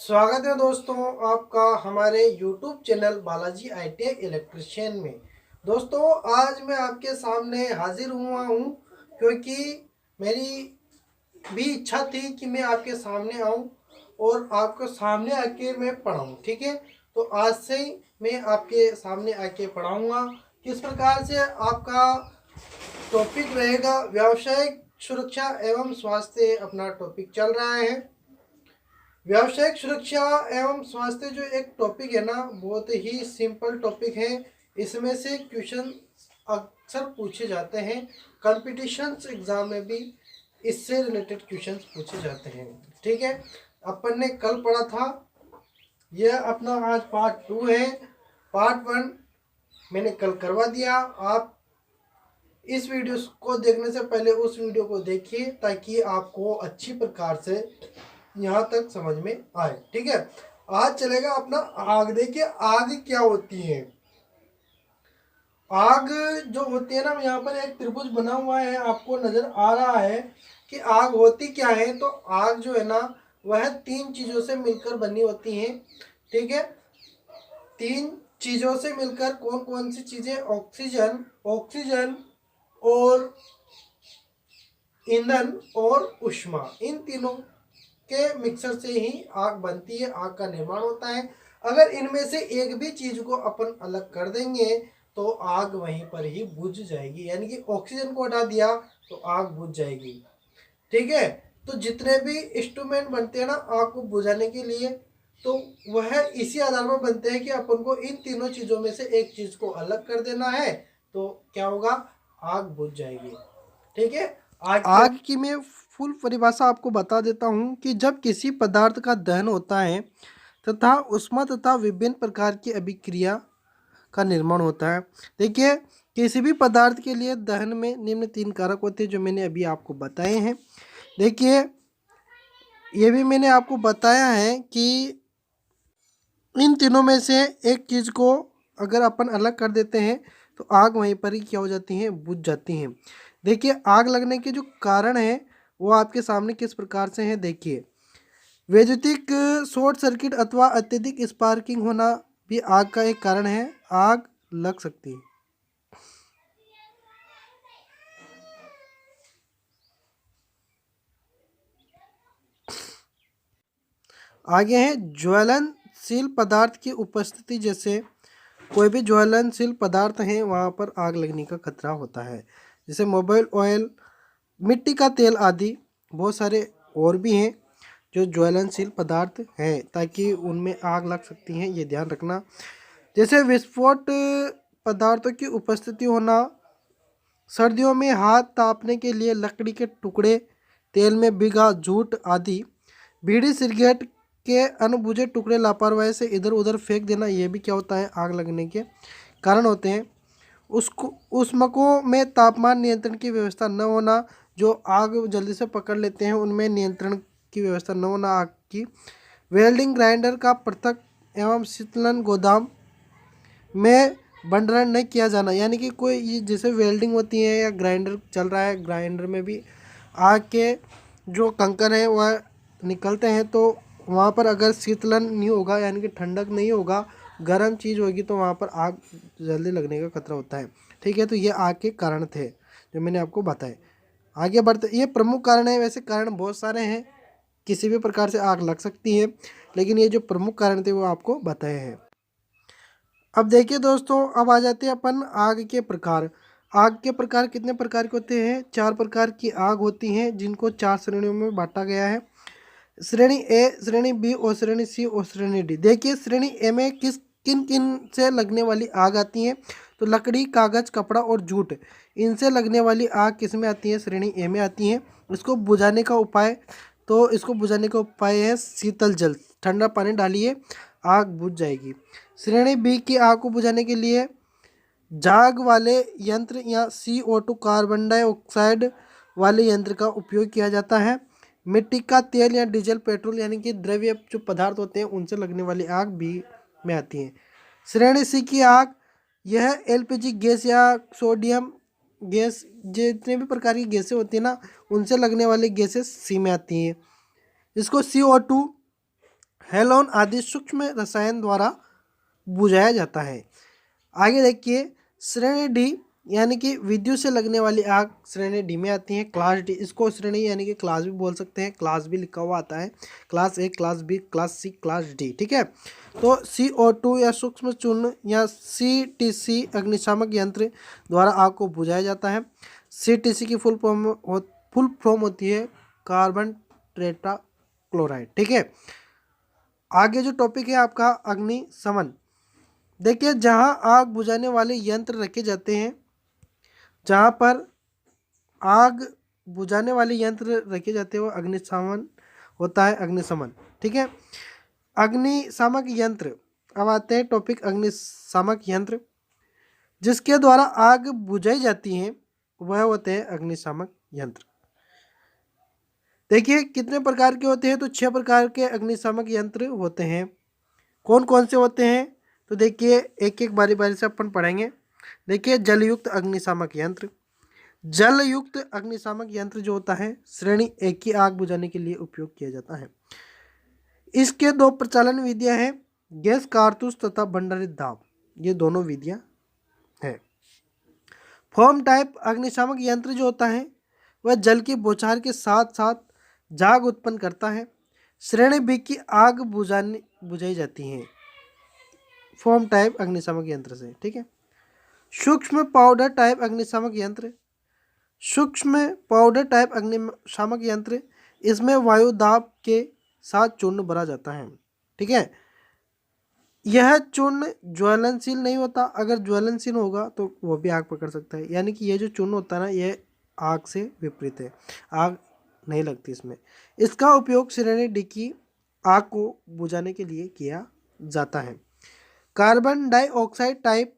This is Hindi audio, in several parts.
स्वागत है दोस्तों आपका हमारे YouTube channel Balaji ITI electrician में। दोस्तों आज मैं आपके सामने हाजिर हुआ हूँ क्योंकि मेरी भी इच्छा थी कि मैं आपके सामने आऊँ और आपको सामने आके मैं पढ़ाऊँ। ठीक है, तो आज से ही मैं आपके सामने आके पढ़ाऊँगा। किस प्रकार से आपका टॉपिक रहेगा, व्यावसायिक सुरक्षा एवं स्वास्थ्य अपना टॉपिक चल रहा है। व्यावसायिक सुरक्षा एवं स्वास्थ्य जो एक टॉपिक है ना, बहुत ही सिंपल टॉपिक है। इसमें से क्वेश्चन अक्सर पूछे जाते हैं, कॉम्पिटिशन्स एग्जाम में भी इससे रिलेटेड क्वेश्चंस पूछे जाते हैं। ठीक है, अपन ने कल पढ़ा था, यह अपना आज पार्ट 2 है। पार्ट 1 मैंने कल करवा दिया। आप इस वीडियो को देखने से पहले उस वीडियो को देखिए ताकि आपको अच्छी प्रकार से यहाँ तक समझ में आए। ठीक है, आज चलेगा अपना आग। देखिए आग क्या होती है। आग जो होती है ना, यहाँ पर एक त्रिभुज बना हुआ है, आपको नजर आ रहा है कि आग होती क्या है। तो आग जो है ना, वह तीन चीजों से मिलकर बनी होती है। ठीक है, तीन चीजों से मिलकर कौन कौन सी चीजें? ऑक्सीजन, ऑक्सीजन और ईंधन और ऊष्मा, इन तीनों के मिक्सर से ही आग बनती है, आग का निर्माण होता है। अगर इनमें से एक भी चीज को अपन अलग कर देंगे तो आग वहीं पर ही बुझ जाएगी। यानी कि ऑक्सीजन को हटा दिया तो आग बुझ जाएगी। ठीक है, तो जितने भी इंस्ट्रूमेंट बनते हैं ना आग को बुझाने के लिए, तो वह इसी आधार पर बनते हैं कि अपन को इन तीनों चीजों में से एक चीज को अलग कर देना है तो क्या होगा? आग बुझ जाएगी। ठीक है, आग की मैं फुल परिभाषा आपको बता देता हूँ कि जब किसी पदार्थ का दहन होता है तथा उष्मा तथा विभिन्न प्रकार की अभिक्रिया का निर्माण होता है। देखिए, किसी भी पदार्थ के लिए दहन में निम्न तीन कारक होते हैं जो मैंने अभी आपको बताए हैं। देखिए, ये भी मैंने आपको बताया है कि इन तीनों में से एक चीज़ को अगर अपन अलग कर देते हैं तो आग वहीं पर ही क्या हो जाती है? बुझ जाती हैं। देखिए, आग लगने के जो कारण है वो आपके सामने किस प्रकार से हैं। देखिए, वैद्युतिक शॉर्ट सर्किट अथवा अत्यधिक स्पार्किंग होना भी आग का एक कारण है, आग लग सकती है। आगे है ज्वलनशील पदार्थ की उपस्थिति। जैसे कोई भी ज्वलनशील पदार्थ है वहाँ पर आग लगने का खतरा होता है, जैसे मोबाइल ऑयल, मिट्टी का तेल आदि। बहुत सारे और भी हैं जो ज्वलनशील पदार्थ हैं ताकि उनमें आग लग सकती है, ये ध्यान रखना। जैसे विस्फोट पदार्थों की उपस्थिति होना, सर्दियों में हाथ तापने के लिए लकड़ी के टुकड़े, तेल में भिगा जूट आदि। बीड़ी सिगरेट के अनबुझे टुकड़े लापरवाही से इधर उधर फेंक देना, ये भी क्या होता है? आग लगने के कारण होते हैं। उसको ऊष्मकों में तापमान नियंत्रण की व्यवस्था न होना, जो आग जल्दी से पकड़ लेते हैं उनमें नियंत्रण की व्यवस्था न होना आग की। वेल्डिंग ग्राइंडर का पृथक एवं शीतलन गोदाम में भंडारण नहीं किया जाना, यानी कि कोई ये जैसे वेल्डिंग होती है या ग्राइंडर चल रहा है, ग्राइंडर में भी आग के जो कंकड़ हैं वह निकलते हैं, तो वहाँ पर अगर शीतलन नहीं होगा यानी कि ठंडक नहीं होगा, गर्म चीज़ होगी तो वहाँ पर आग जल्दी लगने का खतरा होता है। ठीक है, तो ये आग के कारण थे जो मैंने आपको बताए। आगे बढ़ते, ये प्रमुख कारण है, वैसे कारण बहुत सारे हैं, किसी भी प्रकार से आग लग सकती है, लेकिन ये जो प्रमुख कारण थे वो आपको बताए हैं। अब देखिए दोस्तों, अब आ जाते हैं अपन आग के प्रकार। आग के प्रकार कितने प्रकार के होते हैं? चार प्रकार की आग होती हैं जिनको चार श्रेणियों में बांटा गया है। श्रेणी ए, श्रेणी बी और श्रेणी सी और श्रेणी डी। देखिए, श्रेणी ए में किन किन से लगने वाली आग आती है? तो लकड़ी, कागज, कपड़ा और जूट, इनसे लगने वाली आग किस में आती है? श्रेणी ए में आती है। इसको बुझाने का उपाय, तो इसको बुझाने का उपाय है शीतल जल, ठंडा पानी डालिए, आग बुझ जाएगी। श्रेणी बी की आग को बुझाने के लिए झाग वाले यंत्र या CO2 कार्बन डाइऑक्साइड वाले यंत्र का उपयोग किया जाता है। मिट्टी का तेल या डीजल, पेट्रोल यानी कि द्रव्य जो पदार्थ होते हैं उनसे लगने वाली आग बी में आती है। श्रेणी सी की आग, यह LPG गैस या सोडियम गैस, जितने भी प्रकार की गैसें होती हैं ना, उनसे लगने वाली गैसें सी में आती हैं। इसको CO2 हेलोन आदि सूक्ष्म रसायन द्वारा बुझाया जाता है। आगे देखिए श्रेणी डी यानी कि विद्युत से लगने वाली आग श्रेणी डी में आती है। क्लास डी, इसको श्रेणी यानी कि क्लास भी बोल सकते हैं, क्लास भी लिखा हुआ आता है, class A, class B, class C, class D. ठीक है, तो CO2 या सूक्ष्म चूर्ण या CTC अग्निशामक यंत्र द्वारा आग को बुझाया जाता है। CTC की फुल फॉर्म होती है कार्बन टेट्रा क्लोराइड। ठीक है, आगे जो टॉपिक है आपका अग्निशमन। देखिए जहां आग बुझाने वाले यंत्र रखे जाते हैं, जहां पर आग बुझाने वाले यंत्र रखे जाते हैं वो अग्निशमन होता है, अग्निशमन। ठीक है, अग्निशामक यंत्र। अब आते हैं टॉपिक अग्निशामक यंत्र। जिसके द्वारा आग बुझाई जाती है वह होते हैं अग्निशामक यंत्र। देखिए कितने प्रकार के होते हैं, तो 6 प्रकार के अग्निशामक यंत्र होते हैं। कौन कौन से होते हैं, तो देखिए एक एक बारी बारी से अपन पढ़ेंगे। देखिए जलयुक्त अग्निशामक यंत्र। जलयुक्त अग्निशामक यंत्र जो होता है श्रेणी एक की आग बुझाने के लिए उपयोग किया जाता है। इसके 2 प्रचालन विधियां हैं, गैस कारतूस तथा भंडारित दाब, ये दोनों विधियां हैं। फॉर्म टाइप अग्निशामक यंत्र जो होता है वह जल की बौछार के साथ साथ झाग उत्पन्न करता है। श्रेणी बी की आग बुझाई जाती है फॉर्म टाइप अग्निशामक यंत्र से। ठीक है, सूक्ष्म पाउडर टाइप अग्निशामक यंत्र। सूक्ष्म पाउडर टाइप अग्निशामक यंत्र, इसमें वायु दाब के साथ चूर्ण भरा जाता है। ठीक है, यह चूर्ण ज्वलनशील नहीं होता, अगर ज्वलनशील होगा तो वो भी आग पकड़ सकता है। यानी कि ये जो चूर्ण होता है ना, ये आग से विपरीत है, आग नहीं लगती इसमें। इसका उपयोग श्रेणी डी की आग को बुझाने के लिए किया जाता है। कार्बन डाइऑक्साइड टाइप,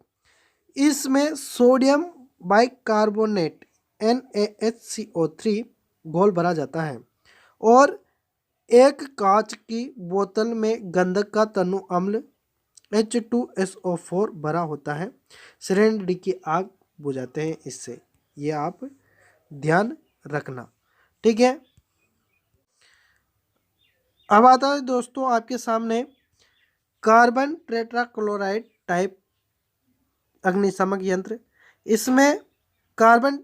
इसमें सोडियम बाइकार्बोनेट NaHCO3 घोल भरा जाता है और एक कांच की बोतल में गंधक का तनु अम्ल H2SO4 भरा होता है। श्रेणी डी की आग बुझाते हैं इससे, ये आप ध्यान रखना। ठीक है, अब आता है दोस्तों आपके सामने कार्बन टेट्राक्लोराइड टाइप अग्निशामक यंत्र। इसमें कार्बन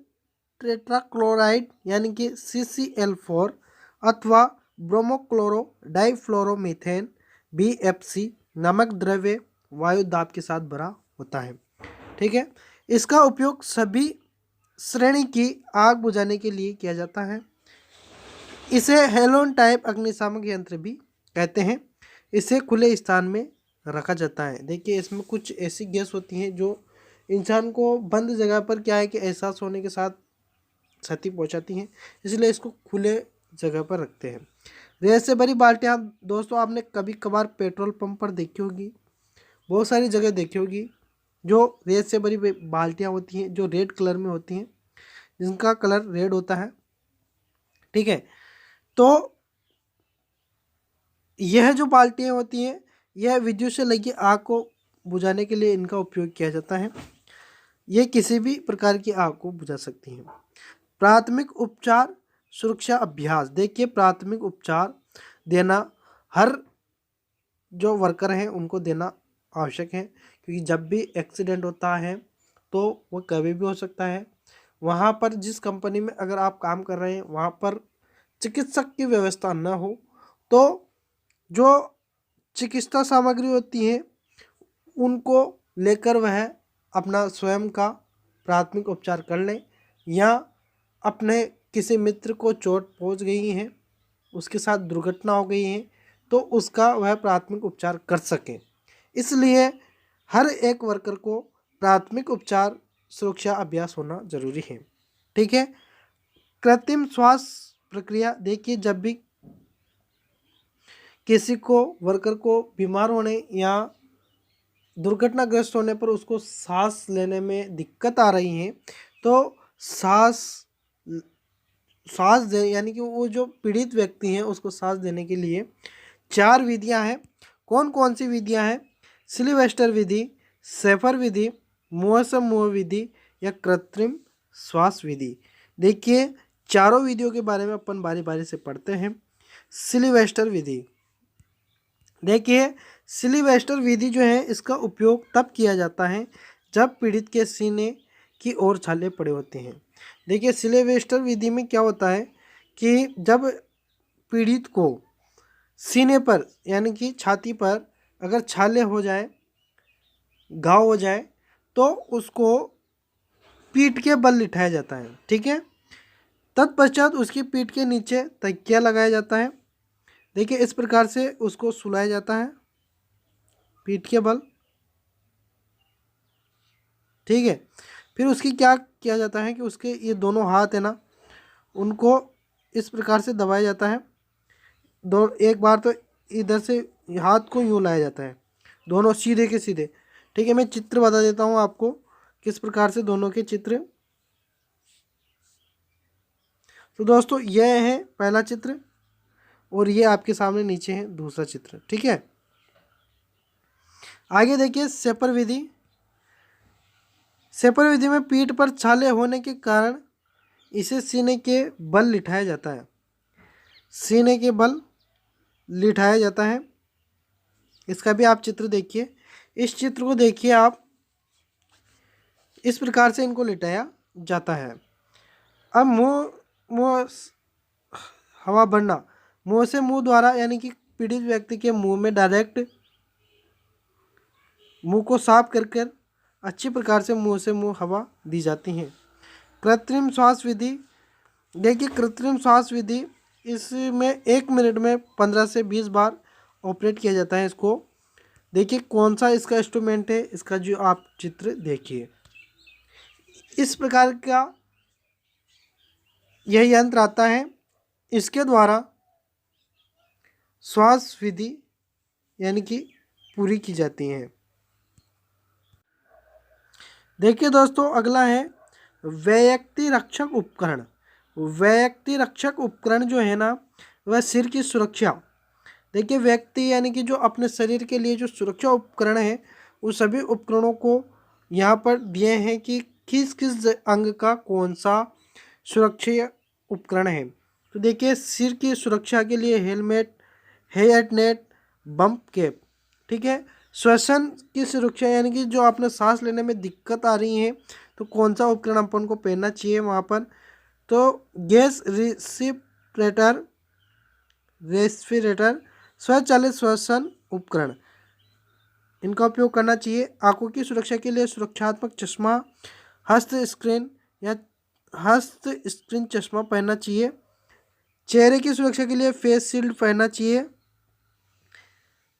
टेट्राक्लोराइड यानी कि CCl4 अथवा ब्रोमोक्लोरो डाइफ्लोरोमीथेन BFC नामक द्रव्य वायु दाब के साथ भरा होता है। ठीक है, इसका उपयोग सभी श्रेणी की आग बुझाने के लिए किया जाता है। इसे हेलोन टाइप अग्निशामक यंत्र भी कहते हैं। इसे खुले स्थान में रखा जाता है। देखिए इसमें कुछ ऐसी गैस होती हैं जो इंसान को बंद जगह पर क्या है कि एहसास होने के साथ क्षति पहुंचाती हैं, इसलिए इसको खुले जगह पर रखते हैं। रेत से भरी बाल्टियाँ दोस्तों आपने कभी कभार पेट्रोल पंप पर देखी होगी, बहुत सारी जगह देखी होगी, जो रेत से भरी बाल्टियाँ होती हैं जो रेड कलर में होती हैं, जिनका कलर रेड होता है। ठीक है, तो यह जो बाल्टियाँ होती हैं यह विद्युत से लगी आग को बुझाने के लिए इनका उपयोग किया जाता है। ये किसी भी प्रकार की आग को बुझा सकती हैं। प्राथमिक उपचार सुरक्षा अभ्यास। देखिए प्राथमिक उपचार देना हर जो वर्कर हैं उनको देना आवश्यक है, क्योंकि जब भी एक्सीडेंट होता है तो वो कभी भी हो सकता है। वहाँ पर जिस कंपनी में अगर आप काम कर रहे हैं वहाँ पर चिकित्सक की व्यवस्था न हो तो जो चिकित्सा सामग्री होती है उनको लेकर वह अपना स्वयं का प्राथमिक उपचार कर लें, या अपने किसी मित्र को चोट पहुंच गई है, उसके साथ दुर्घटना हो गई है, तो उसका वह प्राथमिक उपचार कर सकें। इसलिए हर एक वर्कर को प्राथमिक उपचार सुरक्षा अभ्यास होना जरूरी है। ठीक है, कृत्रिम श्वास प्रक्रिया। देखिए जब भी किसी को वर्कर को बीमार होने या दुर्घटनाग्रस्त होने पर उसको सांस लेने में दिक्कत आ रही है, तो सांस दे यानी कि वो जो पीड़ित व्यक्ति हैं उसको सांस देने के लिए 4 विधियां हैं। कौन कौन सी विधियां हैं? सिल्वेस्टर विधि, सेफर विधि, मुंह से मुंह विधि या कृत्रिम श्वास विधि। देखिए चारों विधियों के बारे में अपन बारी बारी से पढ़ते हैं। सिल्वेस्टर विधि, देखिए, सिलिवेस्टर विधि जो है इसका उपयोग तब किया जाता है जब पीड़ित के सीने की ओर छाले पड़े होते हैं। देखिए, सिलिवेस्टर विधि में क्या होता है कि जब पीड़ित को सीने पर यानी कि छाती पर अगर छाले हो जाए, घाव हो जाए, तो उसको पीठ के बल लिटाया जाता है। ठीक है, तत्पश्चात उसकी पीठ के नीचे तकिया लगाया जाता है। देखिए, इस प्रकार से उसको सुलाया जाता है पीठ के बल। ठीक है, फिर उसकी क्या किया जाता है कि उसके ये दोनों हाथ है ना, उनको इस प्रकार से दबाया जाता है। दो एक बार तो इधर से हाथ को यूँ लाया जाता है, दोनों सीधे के सीधे। ठीक है, मैं चित्र बता देता हूँ आपको किस प्रकार से दोनों के चित्र। तो दोस्तों, यह है पहला चित्र और ये आपके सामने नीचे है दूसरा चित्र। ठीक है, आगे देखिए सेपर विधि। सेपर विधि में पीठ पर छाले होने के कारण इसे सीने के बल लिटाया जाता है। सीने के बल लिटाया जाता है। इसका भी आप चित्र देखिए। इस चित्र को देखिए आप, इस प्रकार से इनको लिटाया जाता है। अब मुंह मुंह हवा भरना, मुंह से मुंह द्वारा यानी कि पीड़ित व्यक्ति के मुंह में डायरेक्ट मुंह को साफ कर कर अच्छी प्रकार से मुंह से मुंह हवा दी जाती है। कृत्रिम श्वास विधि। देखिए, कृत्रिम श्वास विधि, इसमें 1 मिनट में 15 से 20 बार ऑपरेट किया जाता है इसको। देखिए कौन सा इसका इंस्ट्रूमेंट है, इसका जो आप चित्र देखिए, इस प्रकार का यह यंत्र आता है। इसके द्वारा श्वास विधि यानी कि पूरी की जाती है। देखिए दोस्तों, अगला है व्यक्ति रक्षक उपकरण। व्यक्ति रक्षक उपकरण जो है ना, वह सिर की सुरक्षा। देखिए, व्यक्ति यानी कि जो अपने शरीर के लिए जो सुरक्षा उपकरण है, उस सभी उपकरणों को यहाँ पर दिए हैं कि किस किस अंग का कौन सा सुरक्षा उपकरण है। तो देखिए, सिर की सुरक्षा के लिए helmet, hair net, bump cap. ठीक है, श्वसन की सुरक्षा यानी कि जो आपने सांस लेने में दिक्कत आ रही है, तो कौन सा उपकरण अपन को पहनना चाहिए वहाँ पर। तो गैस रेस्पिरेटर, स्वचालित श्वसन उपकरण, इनका उपयोग करना चाहिए। आंखों की सुरक्षा के लिए सुरक्षात्मक चश्मा, हस्त स्क्रीन या हस्त स्क्रीन चश्मा पहनना चाहिए। चेहरे की सुरक्षा के लिए फेस शील्ड पहनना चाहिए।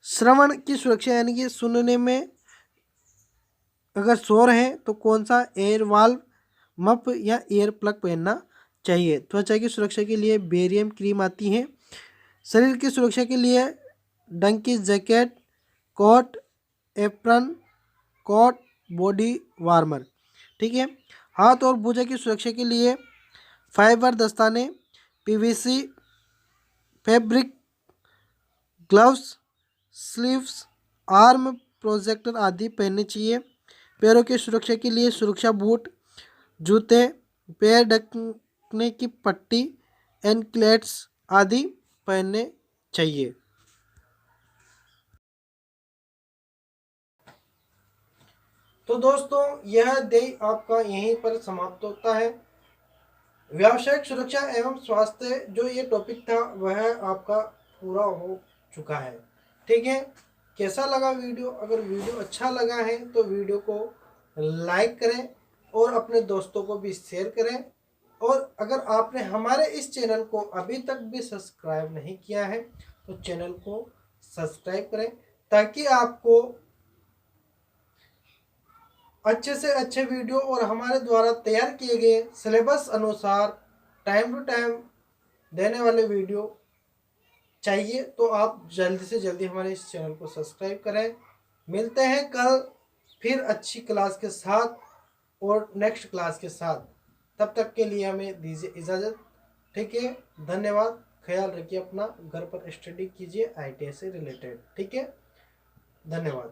श्रवण की सुरक्षा यानी कि सुनने में अगर शोर है तो कौन सा एयर वाल्व, मफ या एयर प्लग पहनना चाहिए। त्वचा की सुरक्षा के लिए बेरियम क्रीम आती है। शरीर की सुरक्षा के लिए donkey jacket, coat, apron, coat, body warmer. ठीक है, हाथ और भुजा की सुरक्षा के लिए फाइबर दस्ताने, PVC fabric gloves, sleeves, arm projector आदि पहनने चाहिए। पैरों की सुरक्षा के लिए सुरक्षा बूट, जूते, पैर ढकने की पट्टी, एनक्लेट्स आदि पहनने चाहिए। तो दोस्तों, यह अध्याय आपका यहीं पर समाप्त होता है। व्यावसायिक सुरक्षा एवं स्वास्थ्य जो ये टॉपिक था वह आपका पूरा हो चुका है। ठीक है, कैसा लगा वीडियो? अगर वीडियो अच्छा लगा है तो वीडियो को लाइक करें और अपने दोस्तों को भी शेयर करें। और अगर आपने हमारे इस चैनल को अभी तक भी सब्सक्राइब नहीं किया है तो चैनल को सब्सक्राइब करें, ताकि आपको अच्छे से अच्छे वीडियो और हमारे द्वारा तैयार किए गए सिलेबस अनुसार टाइम टू टाइम देने वाले वीडियो चाहिए। तो आप जल्दी से जल्दी हमारे इस चैनल को सब्सक्राइब करें। मिलते हैं कल फिर अच्छी क्लास के साथ और नेक्स्ट क्लास के साथ। तब तक के लिए हमें दीजिए इजाज़त। ठीक है, धन्यवाद। ख्याल रखिए अपना, घर पर स्टडी कीजिए ITI से रिलेटेड। ठीक है, धन्यवाद।